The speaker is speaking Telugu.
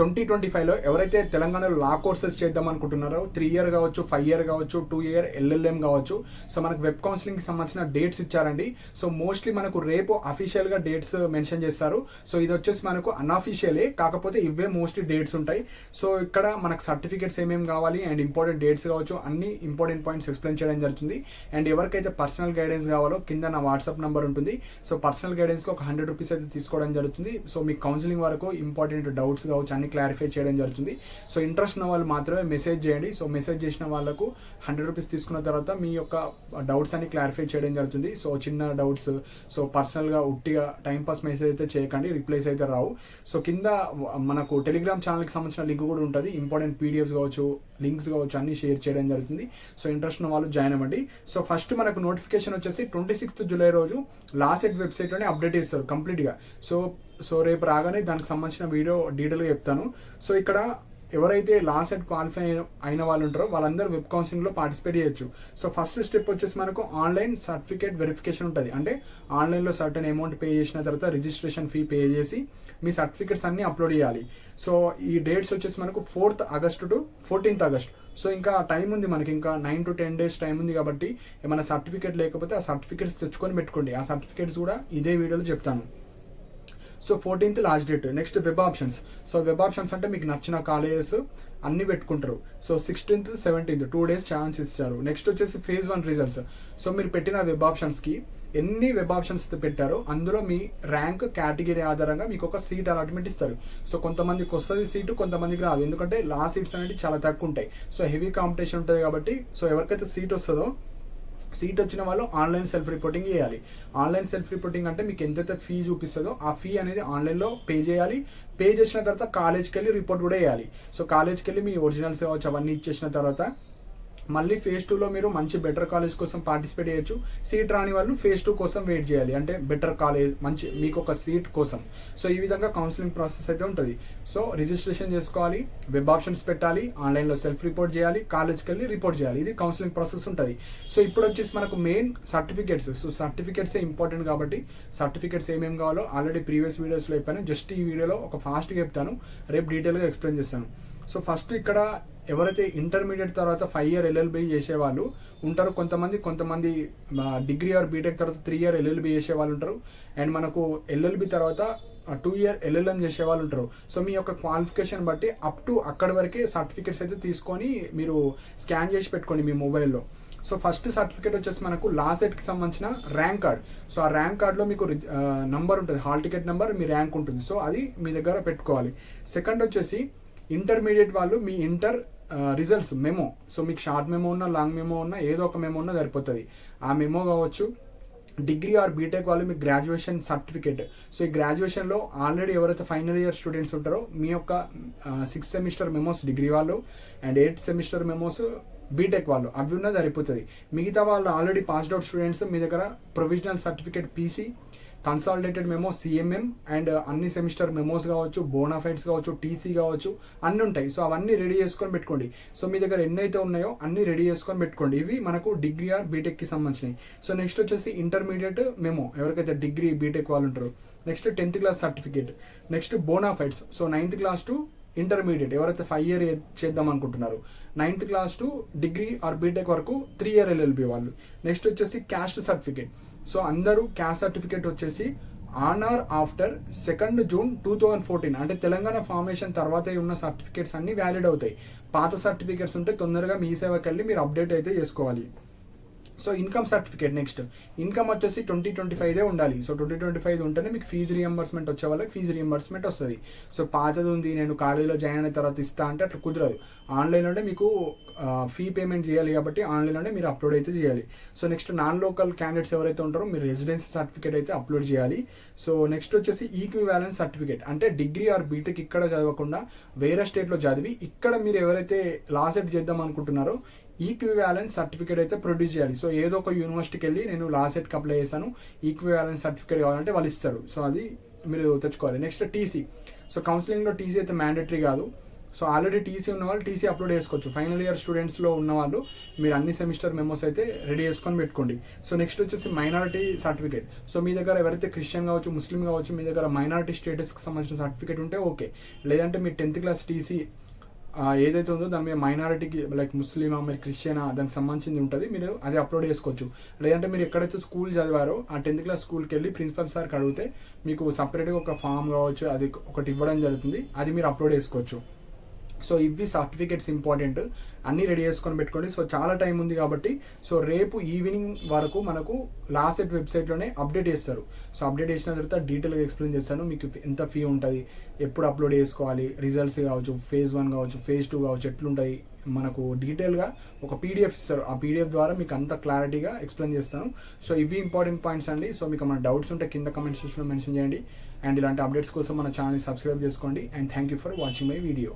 2025లో ఎవరైతే తెలంగాణలో లా కోర్సెస్ చేద్దాం అనుకుంటున్నారో 3 ఇయర్ కావచ్చు, 5 ఇయర్ కావచ్చు, 2 ఇయర్ ఎల్ఎల్ఎం కావచ్చు. సో మనకు వెబ్ కౌన్సిలింగ్కి సంబంధించిన డేట్స్ ఇచ్చారండి. సో మోస్ట్లీ మనకు రేపు అఫీషియల్గా డేట్స్ మెన్షన్ చేస్తారు. సో ఇది వచ్చేసి మనకు అన్అఫీషియలే, కాకపోతే ఇవే మోస్ట్లీ డేట్స్ ఉంటాయి. సో ఇక్కడ మనకు సర్టిఫికేట్స్ ఏమేమి కావాలి అండ్ ఇంపార్టెంట్ డేట్స్ కావచ్చు, అన్ని ఇంపార్టెంట్ పాయింట్స్ ఎక్స్ప్లెయిన్ చేయడం జరుగుతుంది. అండ్ ఎవరికైతే పర్సనల్ గైడెన్స్ కావాలో కింద నా వాట్సాప్ నెంబర్ ఉంటుంది. సో పర్సనల్ గైడెన్స్కి ఒక 100 రూపీస్ అయితే తీసుకోవడం జరుగుతుంది. సో మీ కౌన్సిలింగ్ వరకు ఇంపార్టెంట్ డౌట్స్ కావచ్చు అన్ని క్లారిఫై చేయడం జరుగుతుంది. సో ఇంట్రెస్ట్ ఉన్న వాళ్ళు మాత్రమే మెసేజ్ చేయండి. సో మెసేజ్ చేసిన వాళ్ళకు 100 రూపీస్ తీసుకున్న తర్వాత మీ యొక్క డౌట్స్ అన్ని క్లారిఫై చేయడం జరుగుతుంది. సో చిన్న డౌట్స్, సో పర్సనల్గా ఉట్టిగా టైంపాస్ మెసేజ్ అయితే చేయకండి, రిప్లైస్ అయితే రావు. సో కింద మనకు టెలిగ్రామ్ ఛానల్కి సంబంధించిన లింక్ కూడా ఉంటుంది. ఇంపార్టెంట్ పీడిఎఫ్స్ కావచ్చు, లింక్స్ కావచ్చు అన్ని షేర్ చేయడం జరుగుతుంది. సో ఇంట్రెస్ట్ ఉన్న వాళ్ళు జాయిన్ అవ్వండి. సో ఫస్ట్ మనకు నోటిఫికేషన్ వచ్చేసి 26th జూలై రోజు లాసెట్ వెబ్సైట్లోనే అప్డేట్ చేస్తారు కంప్లీట్గా. సో రేపు రాగానే దానికి సంబంధించిన వీడియో డీటెయిల్గా చెప్తాను. సో ఇక్కడ ఎవరైతే లాసెట్ క్వాలిఫై అయిన వాళ్ళు ఉంటారో వాళ్ళందరూ వెబ్ కౌన్సిలింగ్లో పార్టిసిపేట్ చేయొచ్చు. సో ఫస్ట్ స్టెప్ వచ్చేసి మనకు ఆన్లైన్ సర్టిఫికేట్ వెరిఫికేషన్ ఉంటుంది. అంటే ఆన్లైన్లో సర్టెన్ అమౌంట్ పే చేసిన తర్వాత రిజిస్ట్రేషన్ ఫీ పే చేసి మీ సర్టిఫికేట్స్ అన్ని అప్లోడ్ చేయాలి. సో ఈ డేట్స్ వచ్చేసి మనకు 4th August to 14th August. So ఇంకా టైం ఉంది మనకి, ఇంకా 9 to 10 days టైం ఉంది. కాబట్టి ఏమైనా సర్టిఫికేట్ లేకపోతే ఆ సర్టిఫికేట్స్ తెచ్చుకొని పెట్టుకోండి. ఆ సర్టిఫికేట్స్ కూడా ఇదే వీడియోలో చెప్తాను. So 14th last date. Next web options. So web options అంటే మీకు నచ్చిన కాలేజెస్ అన్ని పెట్టుకుంటారు. So 16th 17th 2 days chance ఇచ్చారు. నెక్స్ట్ వచ్చేసి phase 1 రిజల్ట్స్. సో మీరు పెట్టిన వెబ్ ఆప్షన్స్కి ఎన్ని వెబ్ ఆప్షన్స్ పెట్టారో అందులో మీ ర్యాంక్ కేటగిరీ ఆధారంగా మీకు ఒక సీట్ అలాట్మెంట్ ఇస్తారు. సో కొంతమందికి వస్తుంది సీటు, కొంతమందికి రాదు. ఎందుకంటే లా సీట్స్ అనేవి చాలా తక్కువ ఉంటాయి. సో హెవీ కాంపిటీషన్ ఉంటుంది కాబట్టి సో ఎవరికైతే సీట్ వస్తుందో, సీట్ వచ్చిన వాళ్ళు ఆన్లైన్ సెల్ఫ్ రిపోర్టింగ్ చేయాలి. ఆన్లైన్ సెల్ఫ్ రిపోర్టింగ్ అంటే మీకు ఎంతైతే ఫీ చూపిస్తుందో ఆ ఫీ అనేది ఆన్లైన్లో పే చేయాలి. పే చేసిన తర్వాత కాలేజ్కి వెళ్ళి రిపోర్ట్ కూడా వేయాలి. సో కాలేజ్కి వెళ్ళి మీ ఒరిజినల్స్ కావచ్చు అవన్నీ ఇచ్చేసిన తర్వాత మళ్ళీ phase 2లో మీరు మంచి బెటర్ కాలేజ్ కోసం పార్టిసిపేట్ చేయొచ్చు. సీట్ రాని వాళ్ళు phase 2 కోసం వెయిట్ చేయాలి, అంటే బెటర్ కాలేజ్ మంచి మీకు ఒక సీట్ కోసం. సో ఈ విధంగా కౌన్సిలింగ్ ప్రాసెస్ అయితే ఉంటుంది. సో రిజిస్ట్రేషన్ చేసుకోవాలి, వెబ్ ఆప్షన్స్ పెట్టాలి, ఆన్లైన్లో సెల్ఫ్ రిపోర్ట్ చేయాలి, కాలేజ్కి వెళ్ళి రిపోర్ట్ చేయాలి. ఇది కౌన్సిలింగ్ ప్రాసెస్ ఉంటుంది. సో ఇప్పుడు వచ్చేసి మనకు మెయిన్ సర్టిఫికేట్స్. సో సర్టిఫికేట్సే ఇంపార్టెంట్ కాబట్టి సర్టిఫికేట్స్ ఏమేమి కావాలో ఆల్రెడీ ప్రీవియస్ వీడియోస్లో చెప్పాను. జస్ట్ ఈ వీడియోలో ఒక ఫాస్ట్గా చెప్తాను, రేపు డీటెయిల్గా ఎక్స్ప్లెయిన్ చేస్తాను. సో ఫస్ట్ ఇక్కడ ఎవరైతే ఇంటర్మీడియట్ తర్వాత 5 year ఎల్ఎల్బి చేసేవాళ్ళు ఉంటారు, కొంతమంది డిగ్రీ ఆర్ బీటెక్ తర్వాత 3 year ఎల్ఎల్బి చేసేవాళ్ళు ఉంటారు. అండ్ మనకు ఎల్ఎల్బి తర్వాత 2 year ఎల్ఎల్ఎం చేసేవాళ్ళు ఉంటారు. సో మీ యొక్క క్వాలిఫికేషన్ బట్టి అప్ టు అక్కడి వరకే సర్టిఫికేట్స్ అయితే తీసుకొని మీరు స్కాన్ చేసి పెట్టుకోండి మీ మొబైల్లో. సో ఫస్ట్ సర్టిఫికేట్ వచ్చేసి మనకు లాసెట్కి సంబంధించిన ర్యాంక్ కార్డ్. సో ఆ ర్యాంక్ కార్డ్లో మీకు నంబర్ ఉంటుంది, హాల్ టికెట్ నెంబర్, మీ ర్యాంక్ ఉంటుంది. సో అది మీ దగ్గర పెట్టుకోవాలి. సెకండ్ వచ్చేసి ఇంటర్మీడియట్ వాళ్ళు మీ ఇంటర్ రిజల్ట్స్ మెమో. సో మీకు షార్ట్ మెమో ఉన్నా, లాంగ్ మెమో ఉన్నా, ఏదో ఒక మెమో ఉన్నా సరిపోతుంది. ఆ మెమో కావచ్చు. డిగ్రీ ఆర్ బీటెక్ వాళ్ళు మీ గ్రాడ్యుయేషన్ సర్టిఫికేట్. సో ఈ గ్రాడ్యుయేషన్లో ఆల్రెడీ ఎవరైతే ఫైనల్ ఇయర్ స్టూడెంట్స్ ఉంటారో మీ యొక్క 6th semester మెమోస్ డిగ్రీ వాళ్ళు and 8th semester memos BTech వాళ్ళు అవి ఉన్నా సరిపోతుంది. మిగతా వాళ్ళు ఆల్రెడీ పాస్డ్ అవుట్ స్టూడెంట్స్ మీ దగ్గర provisional certificate PC, consolidated memo CMM and అన్ని సెమిస్టర్ మెమోస్ కావచ్చు, బోనాఫైడ్స్ కావచ్చు, టీసీ కావచ్చు అన్నీ ఉంటాయి. సో అవన్నీ రెడీ చేసుకొని పెట్టుకోండి. సో మీ దగ్గర ఎన్నైతే ఉన్నాయో అన్ని రెడీ చేసుకొని పెట్టుకోండి. ఇవి మనకు డిగ్రీ ఆర్ బీటెక్కి సంబంధించినవి. సో నెక్స్ట్ వచ్చేసి ఇంటర్మీడియట్ మెమో ఎవరికైతే డిగ్రీ బీటెక్ వాళ్ళు ఉంటారో. Next 10th class certificate. Next bonafides. So 9th class to intermediate ఎవరైతే 5 year చేద్దాం అనుకుంటున్నారు, 9th class to degree or BTech వరకు 3 year ఎల్ఎల్బి వాళ్ళు. నెక్స్ట్ వచ్చేసి క్యాస్ట్ సర్టిఫికేట్. సో అందరూ క్యాస్ట్ సర్టిఫికేట్ వచ్చేసి on or after 2nd June 2014 అంటే తెలంగాణ ఫార్మేషన్ తర్వాత ఉన్న సర్టిఫికేట్స్ అన్ని వ్యాలిడ్ అవుతాయి. పాత సర్టిఫికేట్స్ ఉంటే తొందరగా మీ సేవకి వెళ్ళి మీరు అప్డేట్ అయితే చేసుకోవాలి. So income certificate. Next income వచ్చేసి 2025 ఉండాలి. సో 2025 ఉంటేనే మీకు ఫీజు రియంబర్స్మెంట్ వచ్చే వాళ్ళకి ఫీజు రియంబర్స్మెంట్ వస్తుంది. సో పాతది ఉంది నేను కాలేజీలో జాయిన్ అయిన తర్వాత ఇస్తా అంటే అట్లా కుదరదు. ఆన్లైన్లోనే మీకు ఫీ పేమెంట్ చేయాలి కాబట్టి ఆన్లైన్లోనే మీరు అప్లోడ్ అయితే చేయాలి. So next non local candidates ఎవరైతే ఉంటారో మీరు రెసిడెన్సీ సర్టిఫికేట్ అయితే అప్లోడ్ చేయాలి. సో నెక్స్ట్ వచ్చేసి ఈక్వివాలెన్స్ సర్టిఫికేట్. అంటే డిగ్రీ ఆర్ బీటెక్ ఇక్కడ చదవకుండా వేరే స్టేట్లో చదివి ఇక్కడ మీరు ఎవరైతే లాసెట్ చేద్దాం అనుకుంటున్నారో ఈక్వివాలెన్స్ సర్టిఫికేట్ అయితే ప్రొడ్యూస్ చేయాలి. సో ఏదో ఒక యూనివర్సిటీకి వెళ్ళి నేను లాసెట్కి అప్లై చేశాను, ఈక్వివాలెన్స్ సర్టిఫికేట్ కావాలంటే వాళ్ళు ఇస్తారు. సో అది మీరు తెచ్చుకోవాలి. Next TC. సో కౌన్సిలింగ్లో టీసీ అయితే మ్యాండేటరీ కాదు. సో ఆల్రెడీ టీసీ ఉన్న వాళ్ళు టీసీ అప్లోడ్ చేసుకోవచ్చు. ఫైనల్ ఇయర్ స్టూడెంట్స్లో ఉన్న వాళ్ళు మీరు అన్ని సెమిస్టర్ మెమోస్ అయితే రెడీ చేసుకొని పెట్టుకోండి. సో నెక్స్ట్ వచ్చేసి మైనారిటీ సర్టిఫికేట్. సో మీ దగ్గర ఎవరైతే క్రిస్టియన్ కావచ్చు, ముస్లిం కావచ్చు, మీ దగ్గర మైనారిటీ స్టేటస్కి సంబంధించిన సర్టిఫికేట్ ఉంటే ఓకే. లేదంటే మీ 10th క్లాస్ టీసీ ఏదైతే ఉందో దాని మీద మైనారిటీకి లైక్ ముస్లిమా మీరు క్రిస్టియనా దానికి సంబంధించింది ఉంటుంది, మీరు అది అప్లోడ్ చేసుకోవచ్చు. లేదంటే మీరు ఎక్కడైతే స్కూల్ చదివారో ఆ 10th క్లాస్ స్కూల్కి వెళ్ళి ప్రిన్సిపల్ సార్కి అడిగితే మీకు సపరేట్గా ఒక ఫామ్ కావచ్చు అది ఒకటి ఇవ్వడం జరుగుతుంది, అది మీరు అప్లోడ్ చేసుకోవచ్చు. సో ఇవి సర్టిఫికేట్స్ ఇంపార్టెంట్, అన్నీ రెడీ చేసుకొని పెట్టుకోండి. సో చాలా టైం ఉంది కాబట్టి సో రేపు ఈవినింగ్ వరకు మనకు లాస్ట్ సెట్ వెబ్సైట్లోనే అప్డేట్ చేస్తారు. సో అప్డేట్ చేసిన తర్వాత డీటెయిల్గా ఎక్స్ప్లెయిన్ చేస్తాను, మీకు ఎంత ఫీ ఉంటుంది, ఎప్పుడు అప్లోడ్ చేసుకోవాలి, రిజల్ట్స్ కావచ్చు, phase 1 కావచ్చు, phase 2 కావచ్చు, ఎట్లుంటాయి మనకు డీటెయిల్గా ఒక పీడిఎఫ్ ఇస్తారు. ఆ పీడిఎఫ్ ద్వారా మీకు అంత క్లారిటీగా ఎక్స్ప్లెయిన్ చేస్తాను. సో ఇవి ఇంపార్టెంట్ పాయింట్స్ అండి. సో మీకు మన డౌట్స్ ఉంటే కింద కమెంట్ సెక్షన్లో మెన్షన్ చేయండి. అండ్ ఇలాంటి అప్డేట్స్ కోసం మన ఛానల్ని సబ్స్క్రైబ్ చేసుకోండి. And thank you for watching my video.